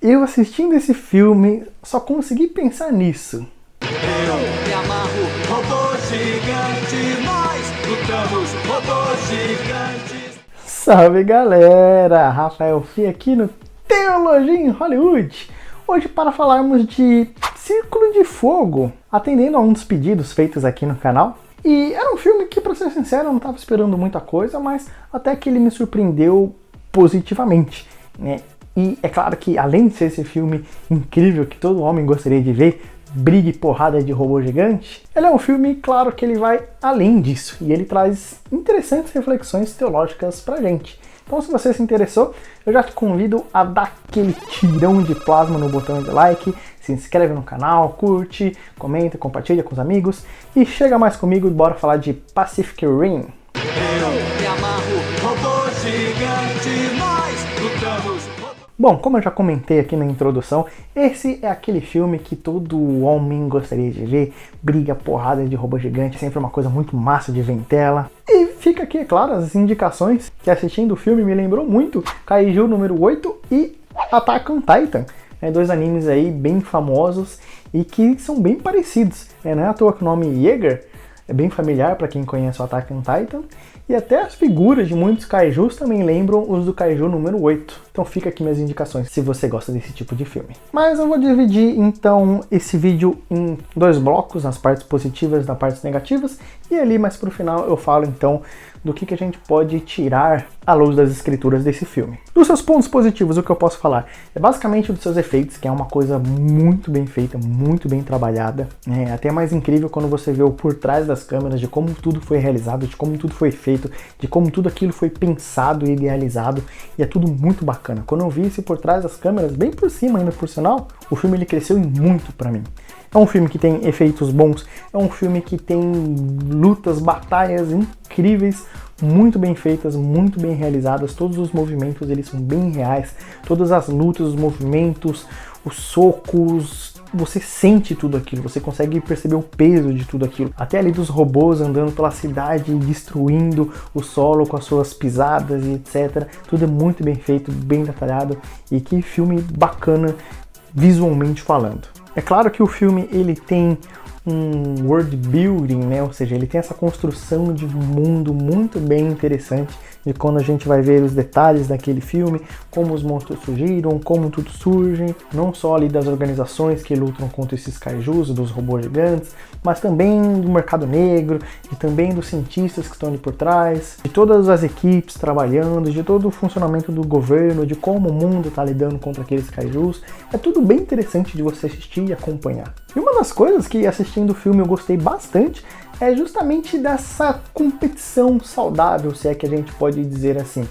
eu assistindo esse filme só consegui pensar nisso. Eu me amarro, robô gigante, nós lutamos, robôs gigantes. Salve galera, Rafael Fih aqui no Teologia em Hollywood. Hoje para falarmos de Círculo de Fogo, atendendo a um dos pedidos feitos aqui no canal. E era um filme que, para ser sincero, eu não estava esperando muita coisa, mas até que ele me surpreendeu positivamente, né? E é claro que, além de ser esse filme incrível que todo homem gostaria de ver, briga e porrada de robô gigante, ele é um filme, claro, que ele vai além disso. E ele traz interessantes reflexões teológicas pra gente. Então, se você se interessou, eu já te convido a dar aquele tirão de plasma no botão de like, se inscreve no canal, curte, comenta, compartilha com os amigos e chega mais comigo e bora falar de Pacific Rim. Eu me amarro, robô gigante, nós lutamos. Bom, como eu já comentei aqui na introdução, esse é aquele filme que todo homem gostaria de ver. Briga, porrada de robô gigante, sempre uma coisa muito massa de ver em tela. E fica aqui, é claro, as indicações que assistindo o filme me lembrou muito Kaiju número 8 e Attack on Titan. Dois animes aí bem famosos e que são bem parecidos. Não é à toa que o nome Yeager é bem familiar para quem conhece o Attack on Titan. E até as figuras de muitos kaijus também lembram os do Kaiju número 8. Então fica aqui minhas indicações se você gosta desse tipo de filme. Mas eu vou dividir então esse vídeo em dois blocos, as partes positivas e as partes negativas. E ali mais pro final eu falo então do que a gente pode tirar à luz das escrituras desse filme. Dos seus pontos positivos, o que eu posso falar? É basicamente dos seus efeitos, que é uma coisa muito bem feita, muito bem trabalhada. É até mais incrível quando você vê o por trás das câmeras, de como tudo foi realizado, de como tudo foi feito, de como tudo aquilo foi pensado e idealizado. E é tudo muito bacana. Quando eu vi esse por trás das câmeras, bem por cima ainda por sinal, o filme ele cresceu muito pra mim. É um filme que tem efeitos bons, é um filme que tem lutas, batalhas incríveis, muito bem feitas, muito bem realizadas, todos os movimentos eles são bem reais, todas as lutas, os movimentos, os socos, você sente tudo aquilo, você consegue perceber o peso de tudo aquilo. Até ali dos robôs andando pela cidade, destruindo o solo com as suas pisadas e etc. Tudo é muito bem feito, bem detalhado e que filme bacana visualmente falando. É claro que o filme ele tem um world building, né? Ou seja, ele tem essa construção de mundo muito bem interessante de quando a gente vai ver os detalhes daquele filme, como os monstros surgiram, como tudo surge, não só ali das organizações que lutam contra esses kaijus, dos robôs gigantes, mas também do mercado negro e também dos cientistas que estão ali por trás, de todas as equipes trabalhando, de todo o funcionamento do governo, de como o mundo está lidando contra aqueles kaijus. É tudo bem interessante de você assistir e acompanhar. E uma das coisas que assistindo o filme eu gostei bastante é justamente dessa competição saudável, se é que a gente pode dizer assim,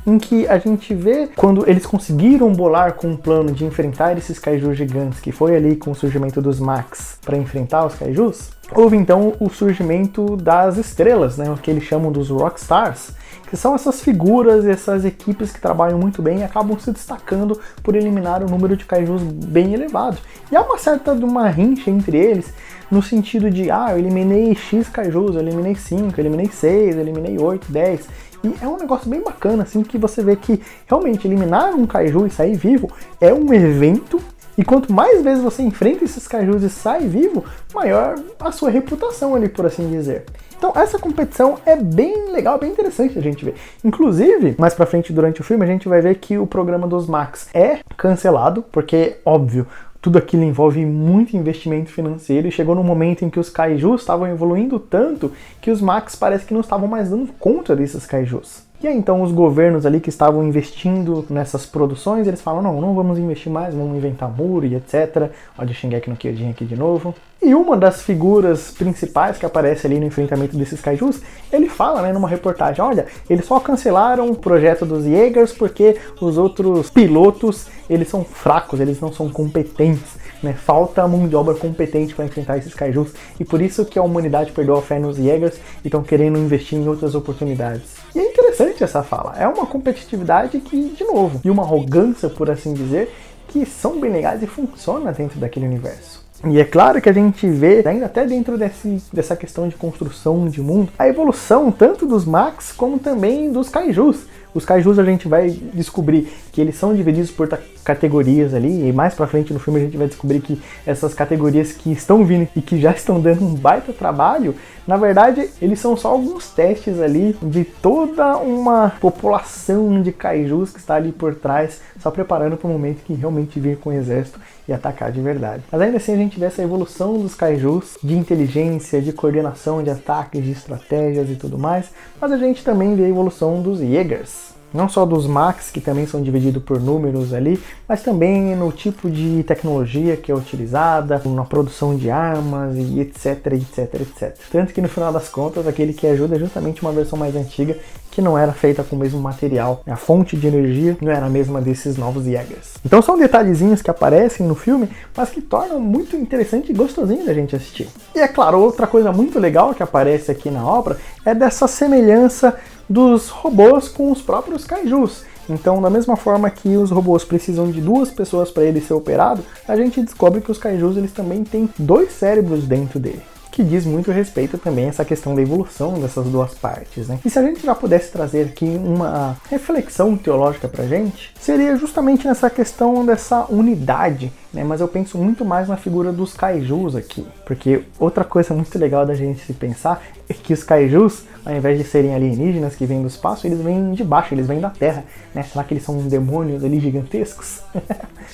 em que a gente vê quando eles conseguiram bolar com um plano de enfrentar esses kaijus gigantes, que foi ali com o surgimento dos Max para enfrentar os kaijus, houve então o surgimento das estrelas, né, o que eles chamam dos Rockstars, que são essas figuras, essas equipes que trabalham muito bem e acabam se destacando por eliminar um número de kaijus bem elevado. E há uma certa de uma rincha entre eles, no sentido de, eu eliminei X kaijus, eu eliminei 5, eu eliminei 6, eu eliminei 8, 10... E é um negócio bem bacana, assim, que você vê que realmente eliminar um kaiju e sair vivo é um evento. E quanto mais vezes você enfrenta esses kaijus e sai vivo, maior a sua reputação ali, por assim dizer. Então essa competição é bem legal, bem interessante a gente ver. Inclusive, mais pra frente durante o filme, a gente vai ver que o programa dos Max é cancelado, porque, óbvio, tudo aquilo envolve muito investimento financeiro e chegou no momento em que os kaijus estavam evoluindo tanto que os Max parece que não estavam mais dando conta desses kaijus. E aí então os governos ali que estavam investindo nessas produções, eles falam, não vamos investir mais, vamos inventar muro e etc. Olha o Shingeki no Kyojin aqui de novo. E uma das figuras principais que aparece ali no enfrentamento desses kaijus, ele fala, né, numa reportagem, olha, eles só cancelaram o projeto dos Jaegers porque os outros pilotos, eles são fracos, eles não são competentes, né, falta mão de obra competente para enfrentar esses kaijus, e por isso que a humanidade perdeu a fé nos Jaegers e estão querendo investir em outras oportunidades. E é interessante essa fala, é uma competitividade que, de novo, e uma arrogância, por assim dizer, que são bem legais e funcionam dentro daquele universo. E é claro que a gente vê, ainda até dentro dessa questão de construção de mundo, a evolução tanto dos Max como também dos Kaijus. Os Kaijus a gente vai descobrir que eles são divididos por categorias ali, e mais pra frente no filme a gente vai descobrir que essas categorias que estão vindo e que já estão dando um baita trabalho, na verdade eles são só alguns testes ali de toda uma população de Kaijus que está ali por trás, só preparando para o momento que realmente vir com o exército e atacar de verdade. Mas ainda assim a gente vê essa evolução dos Kaijus, de inteligência, de coordenação de ataques, de estratégias e tudo mais, mas a gente também vê a evolução dos Jaegers. Não só dos Max, que também são divididos por números ali, mas também no tipo de tecnologia que é utilizada, na produção de armas e etc, etc, etc. Tanto que no final das contas, aquele que ajuda é justamente uma versão mais antiga, que não era feita com o mesmo material. A fonte de energia não era a mesma desses novos Jaegers. Então são detalhezinhos que aparecem no filme, mas que tornam muito interessante e gostosinho da gente assistir. E é claro, outra coisa muito legal que aparece aqui na obra é dessa semelhança dos robôs com os próprios Kaijus. Então, da mesma forma que os robôs precisam de 2 pessoas para ele ser operado, a gente descobre que os Kaijus eles também têm 2 cérebros dentro dele, que diz muito respeito também a essa questão da evolução dessas 2 partes, né? E se a gente já pudesse trazer aqui uma reflexão teológica pra gente, seria justamente nessa questão dessa unidade, né? Mas eu penso muito mais na figura dos Kaijus aqui, porque outra coisa muito legal da gente se pensar é que os Kaijus, ao invés de serem alienígenas que vêm do espaço, eles vêm de baixo, eles vêm da Terra, né? Será que eles são demônios ali gigantescos?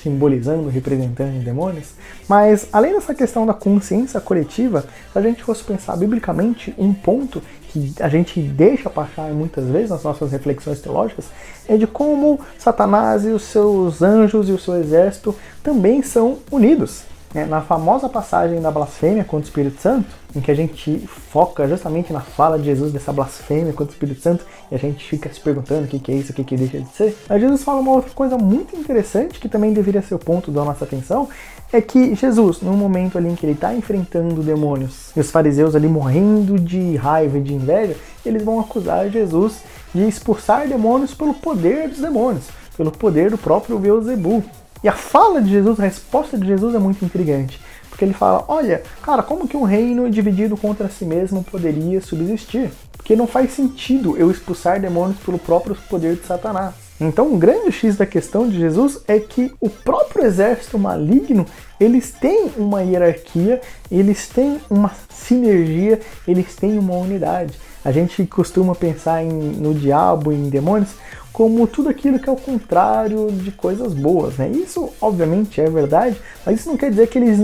Simbolizando, representando demônios? Mas, além dessa questão da consciência coletiva, se a gente fosse pensar biblicamente, um ponto que a gente deixa passar muitas vezes nas nossas reflexões teológicas é de como Satanás e os seus anjos e o seu exército também são unidos. Na famosa passagem da blasfêmia contra o Espírito Santo, em que a gente foca justamente na fala de Jesus dessa blasfêmia contra o Espírito Santo, e a gente fica se perguntando o que é isso, o que deixa de ser, aí Jesus fala uma outra coisa muito interessante, que também deveria ser o ponto da nossa atenção, é que Jesus, no momento ali em que ele está enfrentando demônios, e os fariseus ali morrendo de raiva e de inveja, eles vão acusar Jesus de expulsar demônios pelo poder dos demônios, pelo poder do próprio Beelzebul. E a fala de Jesus, a resposta de Jesus é muito intrigante, porque ele fala, olha, cara, como que um reino dividido contra si mesmo poderia subsistir? Porque não faz sentido eu expulsar demônios pelo próprio poder de Satanás. Então, o grande X da questão de Jesus é que o próprio exército maligno, eles têm uma hierarquia, eles têm uma sinergia, eles têm uma unidade. A gente costuma pensar no diabo e em demônios como tudo aquilo que é o contrário de coisas boas, né? Isso, obviamente, é verdade, mas isso não quer dizer que eles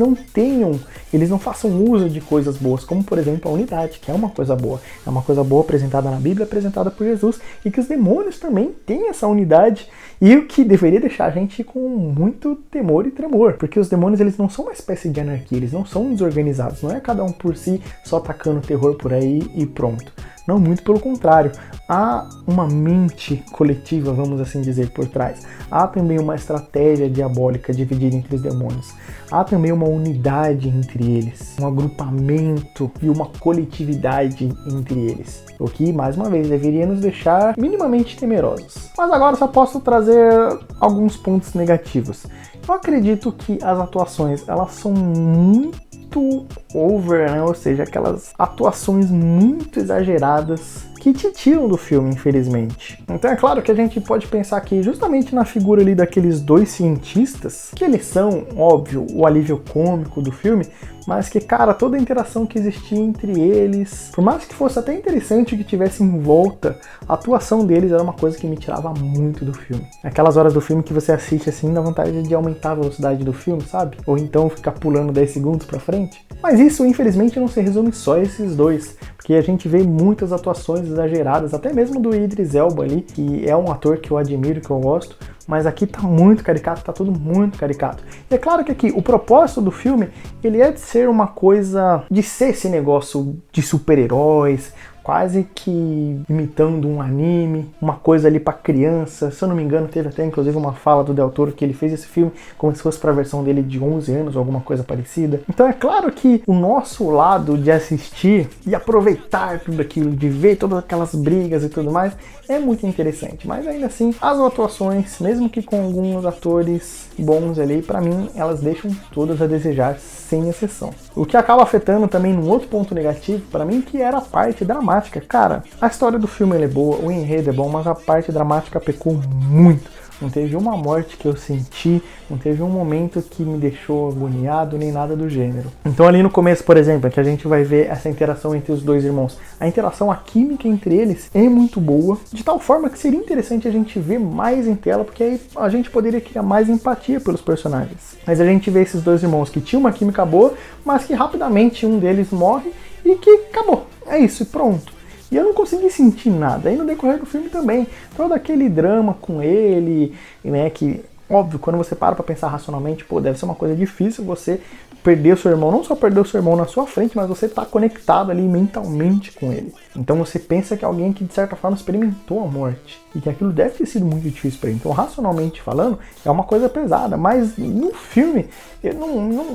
não façam uso de coisas boas, como, por exemplo, a unidade, que é uma coisa boa. É uma coisa boa apresentada na Bíblia, apresentada por Jesus, e que os demônios também têm essa unidade, e o que deveria deixar a gente com muito temor e tremor, porque os demônios, eles não são uma espécie de anarquia, eles não são desorganizados, não é cada um por si só tacando terror por aí e pronto. Não, muito pelo contrário. Há uma mente coletiva, vamos assim dizer, por trás. Há também uma estratégia diabólica dividida entre os demônios. Há também uma unidade entre eles, um agrupamento e uma coletividade entre eles. O que, mais uma vez, deveria nos deixar minimamente temerosos. Mas agora só posso trazer alguns pontos negativos. Eu acredito que as atuações, elas são muito over, né? Ou seja, aquelas atuações muito exageradas que te tiram do filme, infelizmente. Então é claro que a gente pode pensar aqui justamente na figura ali daqueles 2 cientistas, que eles são, óbvio, o alívio cômico do filme, mas que, cara, toda a interação que existia entre eles, por mais que fosse até interessante que tivesse em volta, a atuação deles era uma coisa que me tirava muito do filme. Aquelas horas do filme que você assiste assim, dá vontade de aumentar a velocidade do filme, sabe? Ou então ficar pulando 10 segundos pra frente. Mas isso, infelizmente, não se resume só a esses 2, porque a gente vê muitas atuações exageradas, até mesmo do Idris Elba ali, que é um ator que eu admiro, que eu gosto, mas aqui tá muito caricato, tá tudo muito caricato. E é claro que aqui, o propósito do filme, ele é de ser uma coisa, de ser esse negócio de super-heróis, quase que imitando um anime, uma coisa ali pra criança. Se eu não me engano, teve até inclusive uma fala do Del Toro que ele fez esse filme como se fosse pra versão dele de 11 anos ou alguma coisa parecida. Então é claro que o nosso lado de assistir e aproveitar tudo aquilo, de ver todas aquelas brigas e tudo mais, é muito interessante. Mas ainda assim, as atuações, mesmo que com alguns atores bons ali, pra mim, elas deixam todas a desejar, sem exceção. O que acaba afetando também num outro ponto negativo, pra mim, que era a parte dramática. Cara, a história do filme é boa, o enredo é bom, mas a parte dramática pecou muito. Não teve uma morte que eu senti, não teve um momento que me deixou agoniado, nem nada do gênero. Então ali no começo, por exemplo, é que a gente vai ver essa interação entre os dois irmãos. A interação, a química entre eles é muito boa, de tal forma que seria interessante a gente ver mais em tela, porque aí a gente poderia criar mais empatia pelos personagens. Mas a gente vê esses dois irmãos que tinham uma química boa, mas que rapidamente um deles morre e que acabou. É isso, e pronto. E eu não consegui sentir nada. Aí no decorrer do filme também, todo aquele drama com ele, né, que, óbvio, quando você para pra pensar racionalmente, pô, deve ser uma coisa difícil você perder o seu irmão, não só perder o seu irmão na sua frente, mas você tá conectado ali mentalmente com ele. Então você pensa que é alguém que de certa forma experimentou a morte, e que aquilo deve ter sido muito difícil pra ele. Então, racionalmente falando, é uma coisa pesada, mas no filme,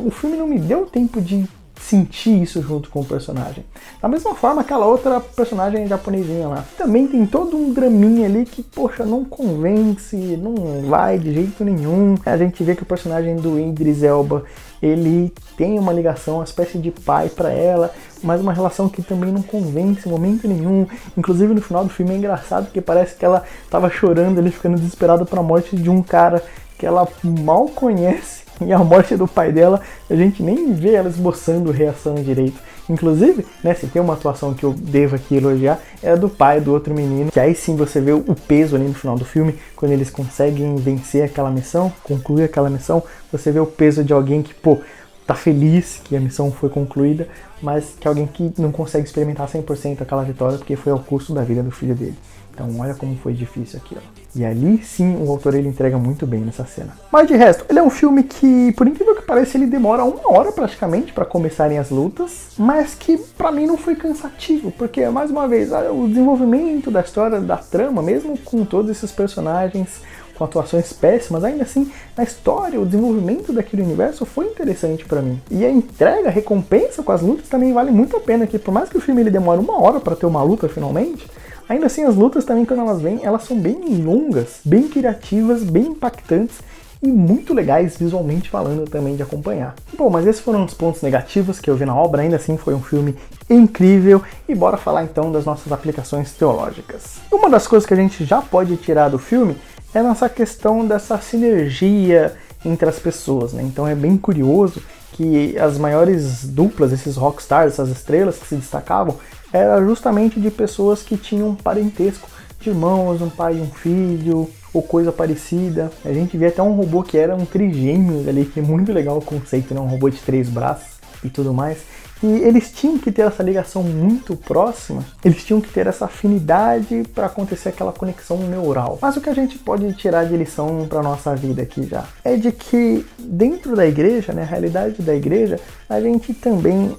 o filme não me deu tempo de sentir isso junto com o personagem. Da mesma forma, aquela outra personagem japonesinha lá, também tem todo um draminha ali que, poxa, não convence, não vai de jeito nenhum. A gente vê que o personagem do Idris Elba, ele tem uma ligação, uma espécie de pai pra ela, mas uma relação que também não convence em momento nenhum. Inclusive no final do filme é engraçado, porque parece que ela tava chorando, ele ficando desesperado pra morte de um cara que ela mal conhece. E a morte do pai dela, a gente nem vê ela esboçando reação direito. Inclusive, né, se tem uma atuação que eu devo aqui elogiar, é a do pai do outro menino, que aí sim você vê o peso ali no final do filme, quando eles conseguem vencer aquela missão, concluir aquela missão, você vê o peso de alguém que, pô, tá feliz que a missão foi concluída, mas que é alguém que não consegue experimentar 100% aquela vitória, porque foi ao custo da vida do filho dele. Então olha como foi difícil aquilo. E ali sim o autor ele entrega muito bem nessa cena. Mas de resto, ele é um filme que, por incrível que pareça, ele demora 1 hora praticamente para começarem as lutas, mas que pra mim não foi cansativo, porque mais uma vez, o desenvolvimento da história, da trama, mesmo com todos esses personagens com atuações péssimas, ainda assim, a história, o desenvolvimento daquele universo foi interessante pra mim. E a entrega, a recompensa com as lutas também vale muito a pena, que por mais que o filme ele demore 1 hora para ter uma luta finalmente, ainda assim as lutas também, quando elas vêm, elas são bem longas, bem criativas, bem impactantes e muito legais visualmente falando também de acompanhar. Bom, mas esses foram os pontos negativos que eu vi na obra, ainda assim foi um filme incrível e bora falar então das nossas aplicações teológicas. Uma das coisas que a gente já pode tirar do filme é nessa questão dessa sinergia entre as pessoas, né? Então é bem curioso que as maiores duplas, esses rockstars, essas estrelas que se destacavam, era justamente de pessoas que tinham um parentesco, de irmãos, um pai e um filho, ou coisa parecida. A gente vê até um robô que era um trigêmeos ali, que é muito legal o conceito, né? Um robô de 3 braços e tudo mais. E eles tinham que ter essa ligação muito próxima, eles tinham que ter essa afinidade para acontecer aquela conexão neural. Mas o que a gente pode tirar de lição para nossa vida aqui já é de que dentro da igreja, né, a realidade da igreja, a gente também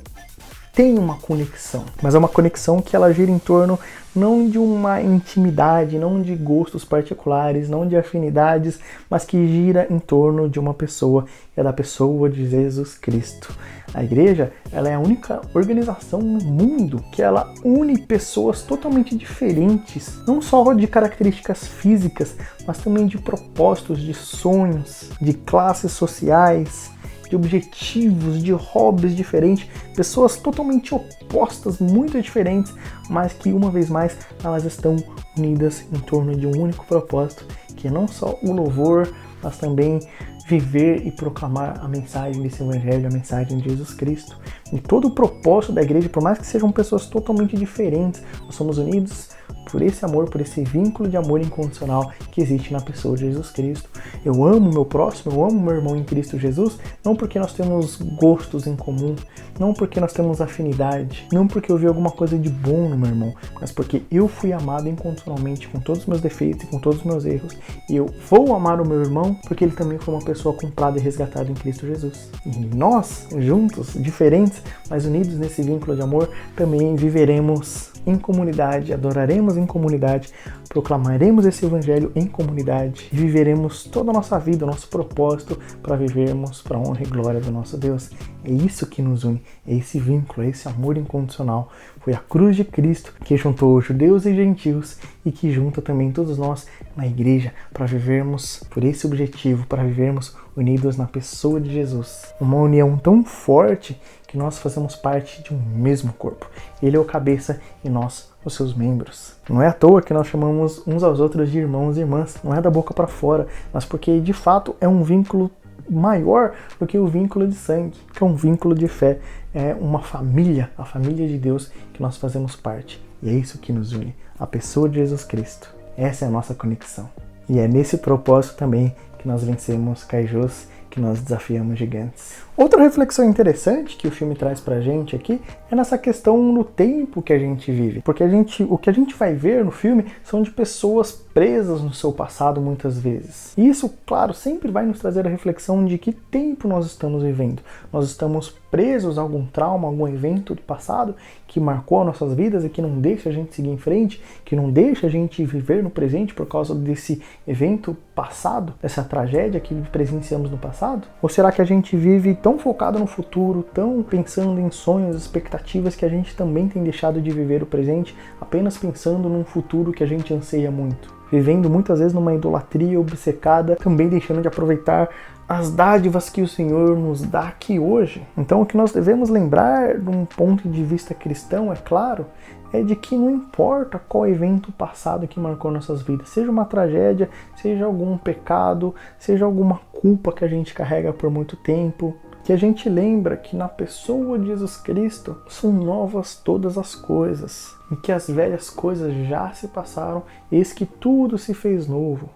tem uma conexão, mas é uma conexão que ela gira em torno não de uma intimidade, não de gostos particulares, não de afinidades, mas que gira em torno de uma pessoa, que é da pessoa de Jesus Cristo. A igreja, ela é a única organização no mundo que ela une pessoas totalmente diferentes, não só de características físicas, mas também de propósitos, de sonhos, de classes sociais, de objetivos, de hobbies diferentes, pessoas totalmente opostas, muito diferentes, mas que uma vez mais elas estão unidas em torno de um único propósito, que é não só o louvor, mas também viver e proclamar a mensagem desse evangelho, a mensagem de Jesus Cristo. E todo o propósito da igreja, por mais que sejam pessoas totalmente diferentes, nós somos unidos por esse amor, por esse vínculo de amor incondicional que existe na pessoa de Jesus Cristo. Eu amo meu próximo, eu amo meu irmão em Cristo Jesus, não porque nós temos gostos em comum, não porque nós temos afinidade, não porque eu vi alguma coisa de bom no meu irmão, mas porque eu fui amado incondicionalmente com todos os meus defeitos e com todos os meus erros. E eu vou amar o meu irmão porque ele também foi uma pessoa pessoa comprada e resgatada em Cristo Jesus. E nós, juntos, diferentes, mas unidos nesse vínculo de amor, também viveremos em comunidade, adoraremos em comunidade, proclamaremos esse evangelho em comunidade e viveremos toda a nossa vida, o nosso propósito para vivermos para a honra e glória do nosso Deus. É isso que nos une, é esse vínculo, é esse amor incondicional. Foi a cruz de Cristo que juntou judeus e gentios e que junta também todos nós na igreja para vivermos por esse objetivo, para vivermos unidos na pessoa de Jesus. Uma união tão forte que nós fazemos parte de um mesmo corpo. Ele é o cabeça e nós os seus membros. Não é à toa que nós chamamos uns aos outros de irmãos e irmãs. Não é da boca para fora, mas porque de fato é um vínculo maior do que o vínculo de sangue, que é um vínculo de fé. É uma família, a família de Deus que nós fazemos parte. E é isso que nos une, a pessoa de Jesus Cristo. Essa é a nossa conexão. E é nesse propósito também que nós vencemos kaijus, que nós desafiamos gigantes. Outra reflexão interessante que o filme traz pra gente aqui é nessa questão no tempo que a gente vive. Porque o que a gente vai ver no filme são de pessoas presas no seu passado muitas vezes. E isso, claro, sempre vai nos trazer a reflexão de que tempo nós estamos vivendo. Nós estamos presos a algum trauma, algum evento do passado que marcou nossas vidas e que não deixa a gente seguir em frente, que não deixa a gente viver no presente por causa desse evento passado, dessa tragédia que presenciamos no passado? Ou será que a gente vive tão focado no futuro, tão pensando em sonhos, expectativas, que a gente também tem deixado de viver o presente, apenas pensando num futuro que a gente anseia muito? Vivendo muitas vezes numa idolatria obcecada, também deixando de aproveitar as dádivas que o Senhor nos dá aqui hoje. Então o que nós devemos lembrar, de um ponto de vista cristão, é claro, é de que não importa qual evento passado que marcou nossas vidas, seja uma tragédia, seja algum pecado, seja alguma culpa que a gente carrega por muito tempo, que a gente lembra que na pessoa de Jesus Cristo são novas todas as coisas, e que as velhas coisas já se passaram, eis que tudo se fez novo.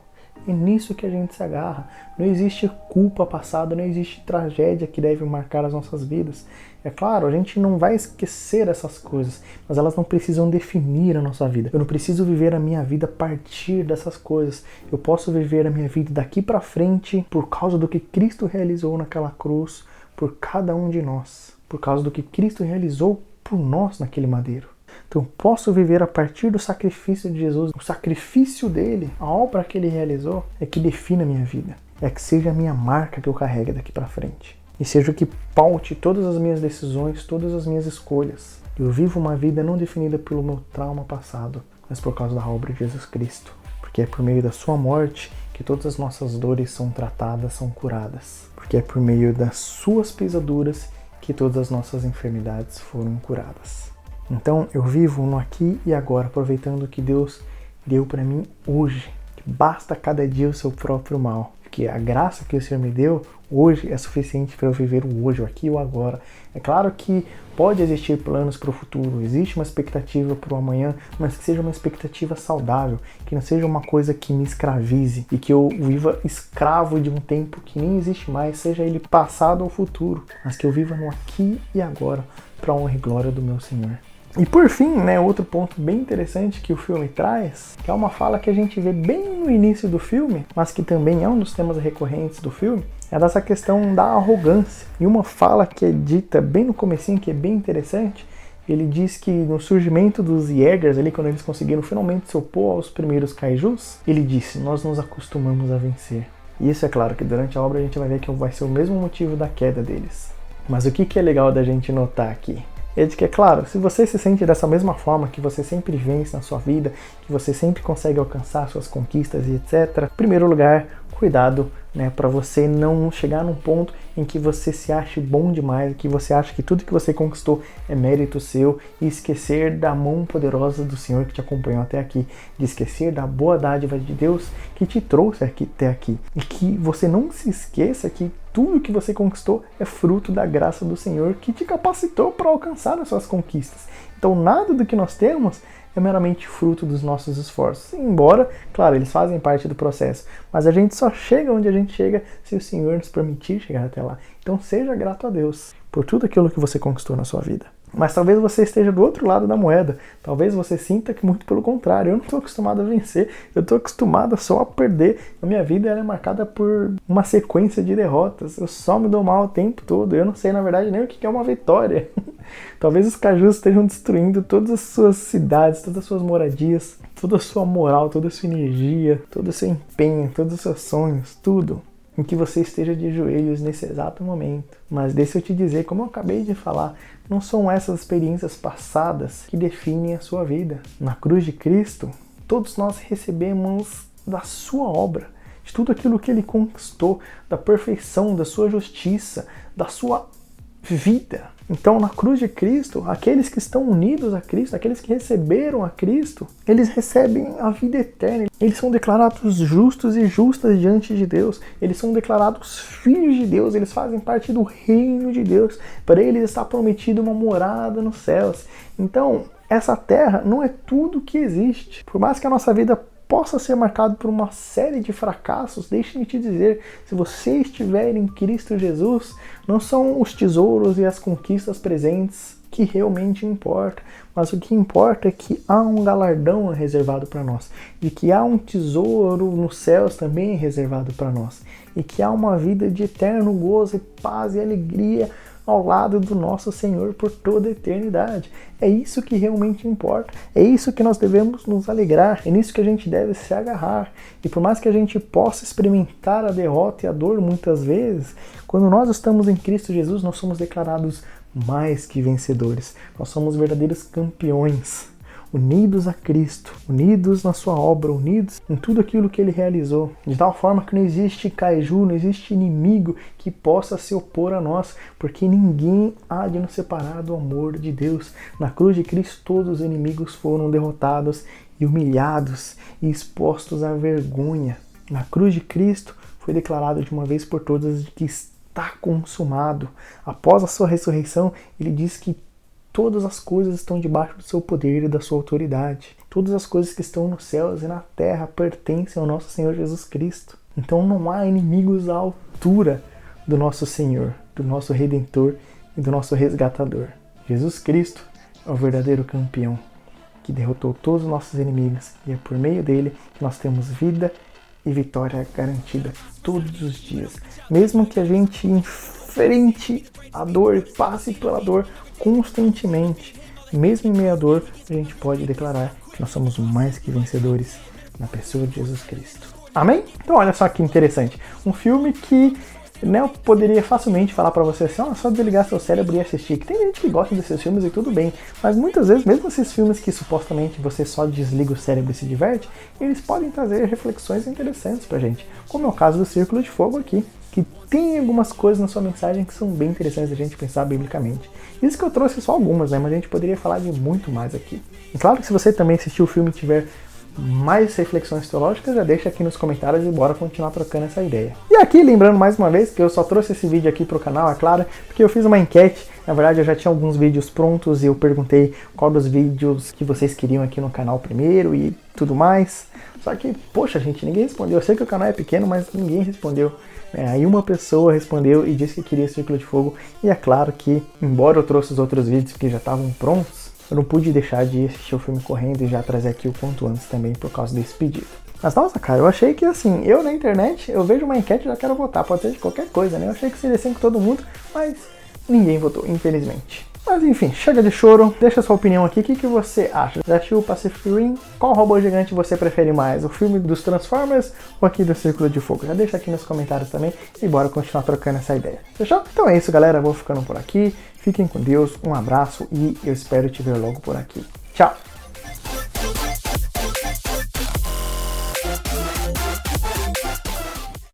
É nisso que a gente se agarra. Não existe culpa passada, não existe tragédia que deve marcar as nossas vidas. É claro, a gente não vai esquecer essas coisas, mas elas não precisam definir a nossa vida. Eu não preciso viver a minha vida a partir dessas coisas. Eu posso viver a minha vida daqui para frente por causa do que Cristo realizou naquela cruz por cada um de nós, por causa do que Cristo realizou por nós naquele madeiro. Então eu posso viver a partir do sacrifício de Jesus. O sacrifício dele, a obra que ele realizou, é que define a minha vida. É que seja a minha marca que eu carrego daqui para frente. E seja o que paute todas as minhas decisões, todas as minhas escolhas. Eu vivo uma vida não definida pelo meu trauma passado, mas por causa da obra de Jesus Cristo. Porque é por meio da sua morte que todas as nossas dores são tratadas, são curadas. Porque é por meio das suas pisaduras que todas as nossas enfermidades foram curadas. Então eu vivo no aqui e agora, aproveitando o que Deus deu para mim hoje. Basta cada dia o seu próprio mal. Porque a graça que o Senhor me deu hoje é suficiente para eu viver o hoje, o aqui e o agora. É claro que pode existir planos para o futuro, existe uma expectativa para o amanhã, mas que seja uma expectativa saudável, que não seja uma coisa que me escravize e que eu viva escravo de um tempo que nem existe mais, seja ele passado ou futuro, mas que eu viva no aqui e agora para a honra e glória do meu Senhor. E por fim, outro ponto bem interessante que o filme traz, que é uma fala que a gente vê bem no início do filme, mas que também é um dos temas recorrentes do filme, é dessa questão da arrogância. E uma fala que é dita bem no comecinho, que é bem interessante, ele diz que no surgimento dos Jaegers, ali, quando eles conseguiram finalmente se opor aos primeiros kaijus, ele disse: nós nos acostumamos a vencer. E isso é claro que durante a obra a gente vai ver que vai ser o mesmo motivo da queda deles. Mas o que é legal da gente notar aqui? É de que, é claro, se você se sente dessa mesma forma, que você sempre vence na sua vida, que você sempre consegue alcançar suas conquistas e etc., em primeiro lugar, cuidado, para você não chegar num ponto em que você se ache bom demais, que você acha que tudo que você conquistou é mérito seu, e esquecer da mão poderosa do Senhor que te acompanhou até aqui, de esquecer da boa dádiva de Deus que te trouxe até aqui, e que você não se esqueça que tudo que você conquistou é fruto da graça do Senhor que te capacitou para alcançar as suas conquistas. Então nada do que nós temos é meramente fruto dos nossos esforços. Embora, claro, eles fazem parte do processo, mas a gente só chega onde a gente chega se o Senhor nos permitir chegar até lá. Então seja grato a Deus por tudo aquilo que você conquistou na sua vida. Mas talvez você esteja do outro lado da moeda. Talvez você sinta que muito pelo contrário. Eu não estou acostumado a vencer. Eu estou acostumado só a perder. A minha vida ela é marcada por uma sequência de derrotas. Eu só me dou mal o tempo todo. Eu não sei, na verdade, nem o que é uma vitória. Talvez os cajus estejam destruindo todas as suas cidades, todas as suas moradias, toda a sua moral, toda a sua energia, todo o seu empenho, todos os seus sonhos, tudo. Em que você esteja de joelhos nesse exato momento. Mas deixa eu te dizer, como eu acabei de falar, não são essas experiências passadas que definem a sua vida. Na cruz de Cristo, todos nós recebemos da sua obra, de tudo aquilo que ele conquistou, da perfeição, da sua justiça, da sua vida. Então, na cruz de Cristo, aqueles que estão unidos a Cristo, aqueles que receberam a Cristo, eles recebem a vida eterna. Eles são declarados justos e justas diante de Deus. Eles são declarados filhos de Deus. Eles fazem parte do reino de Deus. Para eles está prometida uma morada nos céus. Então, essa terra não é tudo que existe. Por mais que a nossa vida possa ser marcado por uma série de fracassos, deixe-me te dizer, se você estiver em Cristo Jesus, não são os tesouros e as conquistas presentes que realmente importam, mas o que importa é que há um galardão reservado para nós, e que há um tesouro nos céus também reservado para nós, e que há uma vida de eterno gozo, paz e alegria ao lado do nosso Senhor por toda a eternidade. É isso que realmente importa. É isso que nós devemos nos alegrar. É nisso que a gente deve se agarrar. E por mais que a gente possa experimentar a derrota e a dor muitas vezes, quando nós estamos em Cristo Jesus, nós somos declarados mais que vencedores. Nós somos verdadeiros campeões. Unidos a Cristo, unidos na sua obra, unidos em tudo aquilo que ele realizou, de tal forma que não existe caju, não existe inimigo que possa se opor a nós, porque ninguém há de nos separar do amor de Deus. Na cruz de Cristo todos os inimigos foram derrotados e humilhados e expostos à vergonha. Na cruz de Cristo foi declarado de uma vez por todas que está consumado. Após a sua ressurreição, ele diz que todas as coisas estão debaixo do seu poder e da sua autoridade. Todas as coisas que estão nos céus e na terra pertencem ao nosso Senhor Jesus Cristo. Então não há inimigos à altura do nosso Senhor, do nosso Redentor e do nosso Resgatador. Jesus Cristo é o verdadeiro campeão, que derrotou todos os nossos inimigos, e é por meio dele que nós temos vida e vitória garantida todos os dias. Mesmo que a gente enfrente a dor e passe pela dor constantemente, mesmo em meio à dor, a gente pode declarar que nós somos mais que vencedores na pessoa de Jesus Cristo. Amém? Então olha só que interessante. Um filme que eu poderia facilmente falar pra você assim, só desligar seu cérebro e assistir. Que tem gente que gosta desses filmes e tudo bem, mas muitas vezes, mesmo esses filmes que supostamente você só desliga o cérebro e se diverte, eles podem trazer reflexões interessantes pra gente, como é o caso do Círculo de Fogo aqui, que tem algumas coisas na sua mensagem que são bem interessantes da gente pensar biblicamente. Isso que eu trouxe só algumas, mas a gente poderia falar de muito mais aqui. E claro que se você também assistiu o filme e tiver mais reflexões teológicas, já deixa aqui nos comentários e bora continuar trocando essa ideia. E aqui, lembrando mais uma vez que eu só trouxe esse vídeo aqui pro canal, é claro, porque eu fiz uma enquete. Na verdade, eu já tinha alguns vídeos prontos e eu perguntei qual dos vídeos que vocês queriam aqui no canal primeiro e tudo mais. Só que, poxa gente, ninguém respondeu. Eu sei que o canal é pequeno, mas ninguém respondeu. Aí uma pessoa respondeu e disse que queria Círculo de Fogo. E é claro que, embora eu trouxe os outros vídeos que já estavam prontos, eu não pude deixar de assistir o filme correndo e já trazer aqui o quanto antes também por causa desse pedido. Mas nossa, cara, eu achei que assim, eu na internet, eu vejo uma enquete e já quero votar, pode ser de qualquer coisa, né? Eu achei que seria assim com todo mundo, mas ninguém votou, infelizmente. Mas enfim, chega de choro, deixa sua opinião aqui, o que você acha? Já assistiu o Pacific Rim? Qual robô gigante você prefere mais? O filme dos Transformers ou aqui do Círculo de Fogo? Já deixa aqui nos comentários também e bora continuar trocando essa ideia, fechou? Então é isso, galera, vou ficando por aqui, fiquem com Deus, um abraço e eu espero te ver logo por aqui. Tchau!